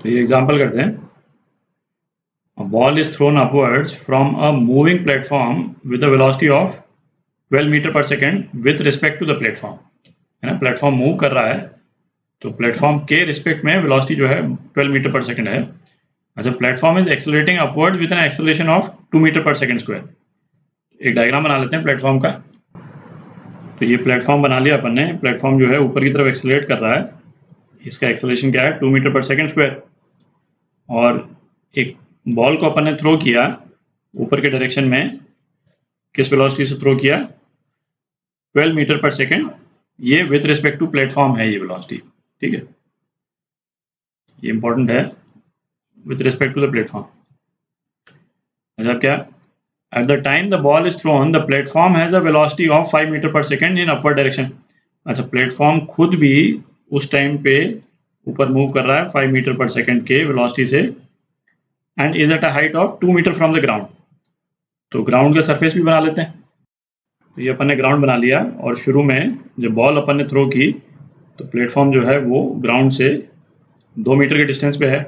तो ये एग्जांपल करते हैं। A ball is thrown upwards from a moving platform with a velocity of 12 metre per second with respect to the platform, है ना, platform move कर रहा है तो प्लेटफॉर्म के रिस्पेक्ट में वेलोसिटी जो है 12 मीटर पर सेकेंड है। अच्छा, platform is accelerating upward with an acceleration of 2 metre per second square. एक डायग्राम बना लेते हैं प्लेटफॉर्म का। तो ये प्लेटफॉर्म बना लिया अपन ने। प्लेटफॉर्म जो है ऊपर की तरफ एक्सेलरेट कर रहा है, इसका एक्सेलरेशन क्या है 2 मीटर पर सेकेंड स्क्वायर। और एक बॉल को अपन ने थ्रो किया ऊपर के डायरेक्शन में, किस वेलोसिटी से थ्रो किया 12 मीटर पर सेकेंड। ये विद रिस्पेक्ट टू प्लेटफॉर्म है ये वेलोसिटी, ठीक है, ये इंपॉर्टेंट है, with respect to the platform. अच्छा, क्या at the time the ball is thrown the platform has a velocity of 5 metre per second in upward direction. अच्छा, प्लेटफॉर्म खुद भी उस टाइम पे ऊपर मूव कर रहा है 5 मीटर पर सेकेंड के वेलोसिटी से, and is at a height of 2 metre from the ground. तो ग्राउंड का सरफेस भी बना लेते हैं। तो ये अपन ने ग्राउंड बना लिया और शुरू में जब बॉल अपन ने थ्रो की तो प्लेटफॉर्म जो है वो ग्राउंड से 2 मीटर के डिस्टेंस पे है।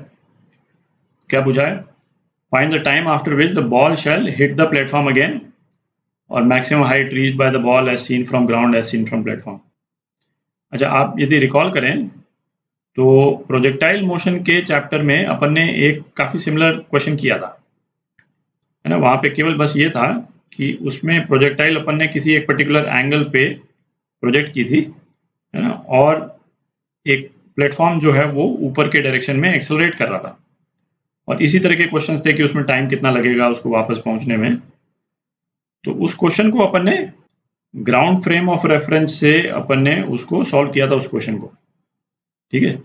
क्या पूछा है, find the time after which the ball shall hit the platform again और maximum height reach by the ball as seen from ground as seen from platform. अच्छा, आप यदि रिकॉल करें तो प्रोजेक्टाइल मोशन के चैप्टर में अपन ने एक काफ़ी सिमिलर क्वेश्चन किया था, है ना। वहाँ पे केवल बस ये था कि उसमें प्रोजेक्टाइल अपन ने किसी एक पर्टिकुलर एंगल पे प्रोजेक्ट की थी, है ना, और एक प्लेटफॉर्म जो है वो ऊपर के डायरेक्शन में एक्सेलरेट कर रहा था। और इसी तरह के क्वेश्चंस थे कि उसमें टाइम कितना लगेगा उसको वापस पहुंचने में। तो उस क्वेश्चन को अपन ने ग्राउंड फ्रेम ऑफ रेफरेंस से अपन ने उसको सॉल्व किया था उस क्वेश्चन को, ठीक है।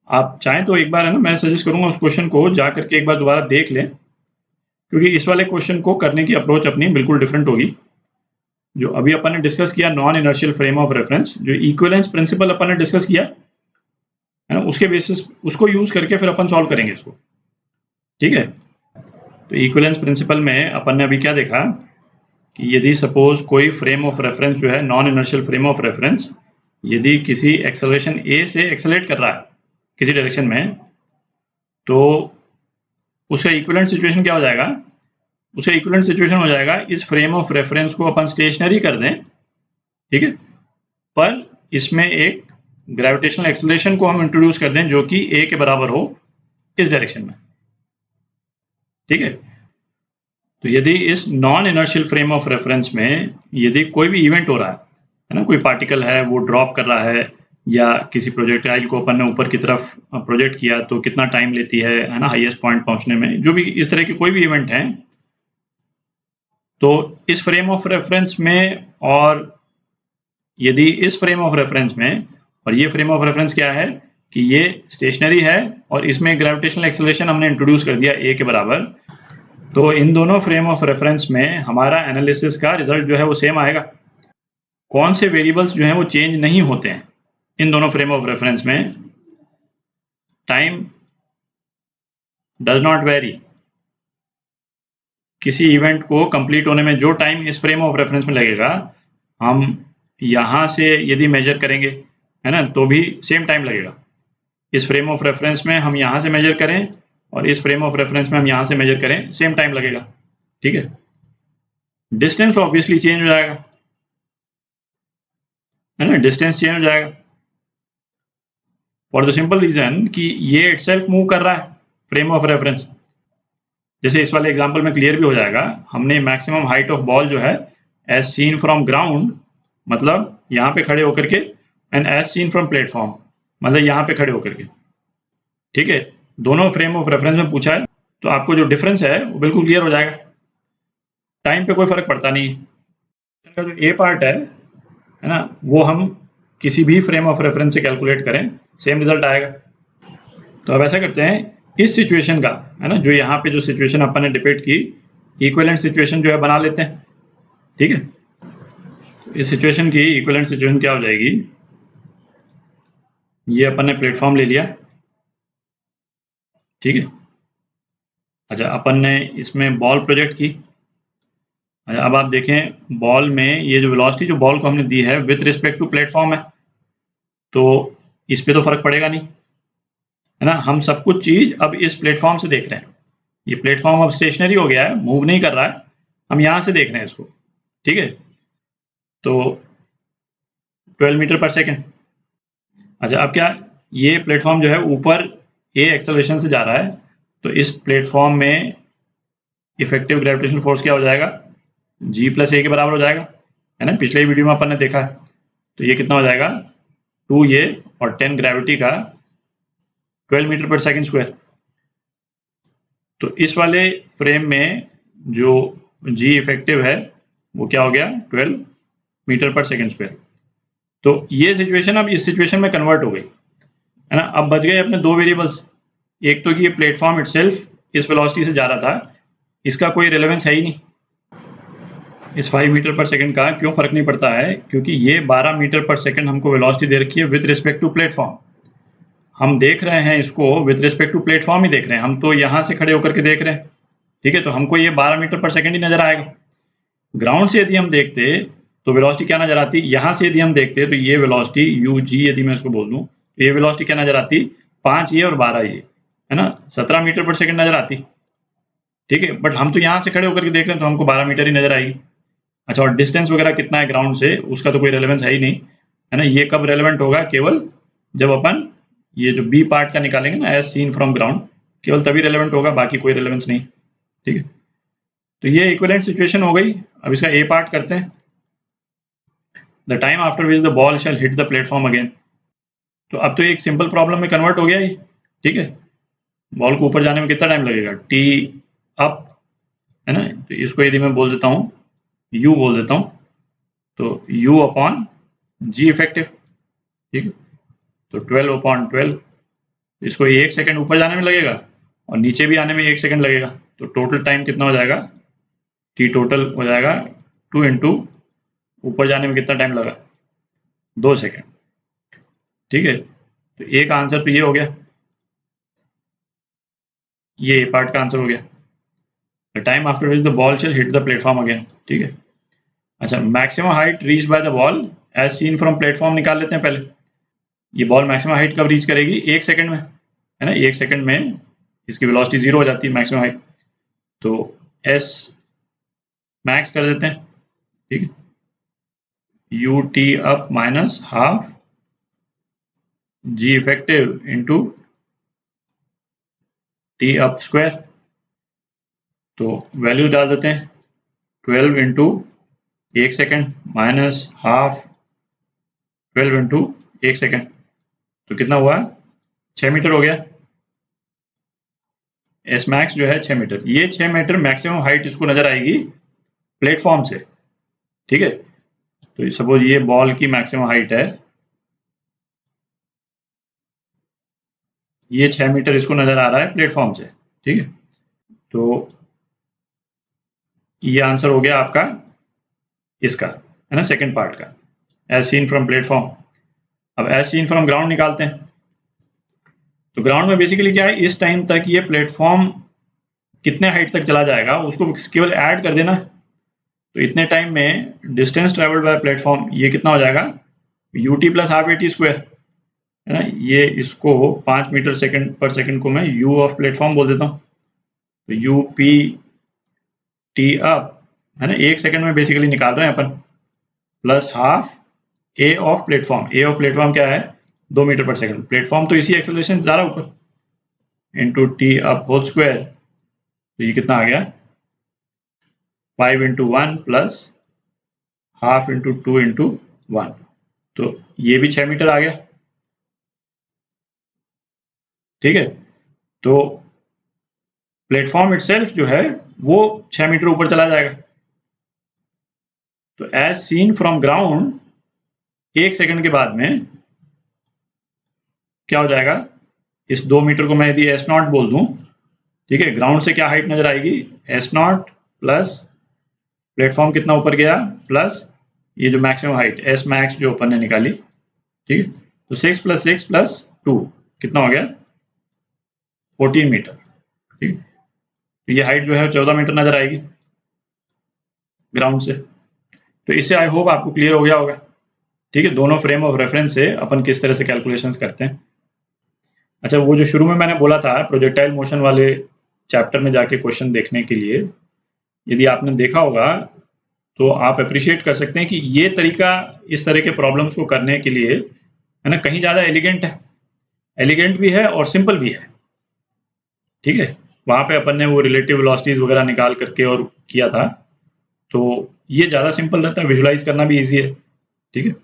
आप चाहें तो एक बार, है ना, मैं सजेस्ट करूंगा उस क्वेश्चन को जा करके एक बार दोबारा देख लें, क्योंकि इस वाले क्वेश्चन को करने की अप्रोच अपनी बिल्कुल डिफरेंट होगी। जो अभी अपन ने डिस्कस किया non inertial frame of reference, जो इक्विवेलेंस प्रिंसिपल अपन ने डिस्कस किया, है ना, उसके बेसिस उसको यूज करके फिर अपन सॉल्व करेंगे इसको, ठीक है। तो इक्विवेलेंस प्रिंसिपल में अपन ने अभी क्या देखा कि यदि सपोज कोई फ्रेम ऑफ रेफरेंस जो है non inertial frame of reference, यदि किसी एक्सेलरेशन ए से एक्सेलरेट कर रहा है किसी डायरेक्शन में, तो उसका इक्विवेलेंट सिचुएशन क्या हो जाएगा, उसका इक्विवेलेंट सिचुएशन हो जाएगा इस फ्रेम ऑफ रेफरेंस को अपन स्टेशनरी कर दें, ठीक है, पर इसमें एक ग्रेविटेशनल एक्सेलरेशन को हम इंट्रोड्यूस कर दें जो कि ए के बराबर हो इस डायरेक्शन में, ठीक है। तो यदि इस non inertial frame of reference में यदि कोई भी इवेंट हो रहा है ना, कोई पार्टिकल है वो ड्रॉप कर रहा है, या किसी प्रोजेक्टाइल को अपन ने ऊपर की तरफ प्रोजेक्ट किया तो कितना टाइम लेती है ना, हाईएस्ट पॉइंट पहुंचने में, जो भी इस तरह के कोई भी इवेंट है, तो इस फ्रेम ऑफ रेफरेंस में, और यदि इस फ्रेम ऑफ रेफरेंस में, और ये फ्रेम ऑफ रेफरेंस क्या है कि ये स्टेशनरी है और इसमें ग्रेविटेशनल एक्सेलरेशन हमने इंट्रोड्यूस कर दिया ए के बराबर, तो इन दोनों फ्रेम ऑफ रेफरेंस में हमारा एनालिसिस का रिजल्ट जो है वो सेम आएगा। कौन से वेरिएबल्स जो हैं वो चेंज नहीं होते हैं इन दोनों फ्रेम ऑफ रेफरेंस में, टाइम डज नॉट वेरी। किसी इवेंट को कंप्लीट होने में जो टाइम इस फ्रेम ऑफ रेफरेंस में लगेगा, हम यहाँ से यदि मेजर करेंगे, है ना, तो भी सेम टाइम लगेगा। इस फ्रेम ऑफ रेफरेंस में हम यहाँ से मेजर करें और इस फ्रेम ऑफ रेफरेंस में हम यहाँ से मेजर करें, सेम टाइम लगेगा, ठीक है। डिस्टेंस ऑब्वियसली चेंज हो जाएगा, है ना, डिस्टेंस चेंज हो जाएगा फॉर द सिंपल रीजन कि ये इटसेल्फ मूव कर रहा है फ्रेम ऑफ रेफरेंस। जैसे इस वाले एग्जांपल में क्लियर भी हो जाएगा, हमने मैक्सिमम हाइट ऑफ बॉल जो है एज सीन फ्रॉम ग्राउंड, मतलब यहाँ पे खड़े होकर के, and as seen from platform, मतलब यहाँ पे खड़े होकर के, ठीक है। दोनों फ्रेम ऑफ रेफरेंस में पूछा है, तो आपको जो डिफरेंस है वो बिल्कुल क्लियर हो जाएगा, टाइम पे कोई फर्क पड़ता नहीं है। जो ए पार्ट है ना, वो हम किसी भी फ्रेम ऑफ रेफरेंस से कैलकुलेट करें सेम रिजल्ट आएगा। तो अब ऐसा करते हैं, इस सिचुएशन का, है ना, जो यहाँ पे जो सिचुएशन अपन ने डिपेक्ट की, इक्विवेलेंट सिचुएशन जो है बना लेते हैं, ठीक है। तो इस सिचुएशन की इक्विवेलेंट सिचुएशन क्या हो जाएगी, ये अपन ने प्लेटफॉर्म ले लिया, ठीक है। अच्छा, अपन ने इसमें बॉल प्रोजेक्ट की। अच्छा, अब आप देखें बॉल में ये जो वेलोसिटी जो बॉल को हमने दी है विथ रिस्पेक्ट टू प्लेटफॉर्म है, तो इस पे तो फर्क पड़ेगा नहीं, है ना। हम सब कुछ चीज अब इस प्लेटफॉर्म से देख रहे हैं। ये प्लेटफॉर्म अब स्टेशनरी हो गया है, मूव नहीं कर रहा है, हम यहाँ से देख रहे हैं इसको, ठीक है। तो 12 मीटर पर सेकेंड। अच्छा, अब क्या, ये प्लेटफॉर्म जो है ऊपर ए एक्सेलरेशन से जा रहा है, तो इस प्लेटफॉर्म में इफेक्टिव ग्रेविटेशनल फोर्स क्या हो जाएगा, जी प्लस ए के बराबर हो जाएगा, है ना। पिछले वीडियो में अपन ने देखा है। तो ये कितना हो जाएगा, 2 ये और 10 ग्रेविटी का 12 मीटर पर सेकेंड स्क्वायर। तो इस वाले फ्रेम में जो जी इफेक्टिव है वो क्या हो गया, 12 मीटर पर सेकेंड स्क्वायर। तो ये सिचुएशन अब इस सिचुएशन में कन्वर्ट हो गई, है ना। अब बच गए अपने दो वेरिएबल्स। एक तो कि ये प्लेटफॉर्म इटसेल्फ इस वेलोसिटी से जा रहा था, इसका कोई रेलेवेंस है ही नहीं। इस 5 मीटर पर सेकंड का क्यों फर्क नहीं पड़ता है, क्योंकि ये 12 मीटर पर सेकंड हमको वेलोसिटी दे रखी है विद रिस्पेक्ट टू प्लेटफॉर्म। हम देख रहे हैं इसको विद रिस्पेक्ट टू प्लेटफॉर्म ही देख रहे हैं, हम तो यहाँ से खड़े होकर के देख रहे हैं, ठीक है। तो हमको ये 12 मीटर पर सेकंड ही नजर आएगा। ग्राउंड से यदि हम देखते तो वेलोसिटी क्या नजर आती, यहाँ से यदि हम देखते तो ये वेलोसिटी यू जी यदि मैं इसको बोल दूं तो ये वेलोसिटी क्या नजर आती, 5 ये और 12 ये, है ना, 17 मीटर पर सेकंड नजर आती, ठीक है। बट हम तो यहाँ से खड़े होकर के देख रहे हैं तो हमको 12 मीटर ही नजर आएगी। अच्छा, और डिस्टेंस वगैरह कितना है ग्राउंड से उसका तो कोई रेलेवेंस है ही नहीं, है ना। ये कब रेलेवेंट होगा, केवल जब अपन ये जो बी पार्ट का निकालेंगे ना, एज सीन फ्रॉम ग्राउंड, केवल तभी रेलेवेंट होगा, बाकी कोई रेलेवेंस नहीं, ठीक है। तो ये इक्विवेलेंट सिचुएशन हो गई। अब इसका ए पार्ट करते हैं। The time after which the ball shall hit the platform again. तो अब तो एक सिंपल प्रॉब्लम में कन्वर्ट हो गया ये, ठीक है। बॉल को ऊपर जाने में कितना टाइम लगेगा, टी अप, है ना। तो इसको यदि मैं बोल देता हूँ, यू बोल देता हूँ, तो u अपॉन जी इफेक्टिव, ठीक है। तो 12 अपॉन 12, इसको 1 सेकंड ऊपर जाने में लगेगा और नीचे भी आने में 1 सेकंड लगेगा। तो टोटल टाइम कितना हो जाएगा, टी टोटल हो जाएगा 2 इंटू ऊपर जाने में कितना टाइम लगा, 2 सेकंड, ठीक है। तो एक आंसर तो ये हो गया, ये पार्ट का आंसर हो गया। The time after which the ball shall hit the platform again, ठीक है। अच्छा, maximum height reach by the ball as seen from platform निकाल लेते हैं पहले। ये बॉल मैक्सिमम हाइट कब रीच करेगी, 1 सेकंड में, है ना। 1 सेकंड में इसकी वेलोसिटी 0 हो जाती है मैक्सिमम हाइट। तो एस मैक्स कर देते हैं, ठीक है। U T up minus half G effective into T up square. तो वैल्यू डाल देते हैं, 12 into 1 second minus half 12 into 1 second, तो कितना हुआ, 6 मीटर हो गया। एस मैक्स जो है 6 मीटर, ये 6 मीटर मैक्सिमम हाइट इसको नजर आएगी प्लेटफॉर्म से, ठीक है। तो सपोज ये बॉल की मैक्सिमम हाइट है, ये 6 मीटर इसको नजर आ रहा है प्लेटफॉर्म से, ठीक है। तो ये आंसर हो गया आपका इसका, है ना, सेकंड पार्ट का, एज सीन फ्रॉम प्लेटफॉर्म। अब एज सीन फ्रॉम ग्राउंड निकालते हैं। तो ग्राउंड में बेसिकली क्या है, इस टाइम तक ये प्लेटफॉर्म कितने हाइट तक चला जाएगा उसको केवल ऐड कर देना। तो इतने टाइम में डिस्टेंस ट्रेवल्ड बाय प्लेटफॉर्म ये कितना हो जाएगा, U T plus half A T square, है ना। ये इसको 5 मीटर सेकंड पर सेकंड को मैं यू ऑफ प्लेटफॉर्म बोल देता हूँ। तो यू पी टी अप, है ना, 1 सेकंड में बेसिकली निकाल रहे हैं अपन, plus half A of platform. A of platform क्या है, 2 मीटर पर सेकंड, प्लेटफॉर्म तो इसी एक्सेलरेशन से जा रहा है ऊपर, into T up whole square. तो ये कितना आ गया, 5 into 1 plus half into 2 into 1, तो ये भी 6 मीटर आ गया, ठीक है। तो प्लेटफॉर्म इटसेल्फ जो है वो 6 मीटर ऊपर चला जाएगा। तो as seen from ground 1 second के बाद में क्या हो जाएगा, इस 2 मीटर को मैं यदि एस नॉट बोल दूं, ठीक है, ग्राउंड से क्या हाइट नजर आएगी, एस नॉट प्लस प्लेटफॉर्म कितना ऊपर गया, प्लस ये जो मैक्सिमम हाइट एस मैक्स जो अपन ने निकाली, ठीक है। तो 6 प्लस 6 प्लस 2 कितना हो गया, 14 मीटर, ठीक। तो ये हाइट जो है 14 मीटर नजर आएगी ग्राउंड से। तो इससे आई होप आपको क्लियर हो गया होगा, ठीक है, दोनों फ्रेम ऑफ रेफरेंस से अपन किस तरह से कैलकुलेशंस करते हैं। अच्छा, वो जो शुरू में मैंने बोला था प्रोजेक्टाइल मोशन वाले चैप्टर में जाके क्वेश्चन देखने के लिए, यदि आपने देखा होगा तो आप एप्रिशिएट कर सकते हैं कि ये तरीका इस तरह के प्रॉब्लम्स को करने के लिए, है ना, कहीं ज़्यादा एलिगेंट है, एलिगेंट भी है और सिंपल भी है। ठीक है? वहाँ पे अपन ने वो रिलेटिव वेलोसिटीज़ वगैरह निकाल करके और किया था, तो ये ज़्यादा सिंपल रहता है, विजुअलाइज़ करना भी ईज़ी है। ठीक है?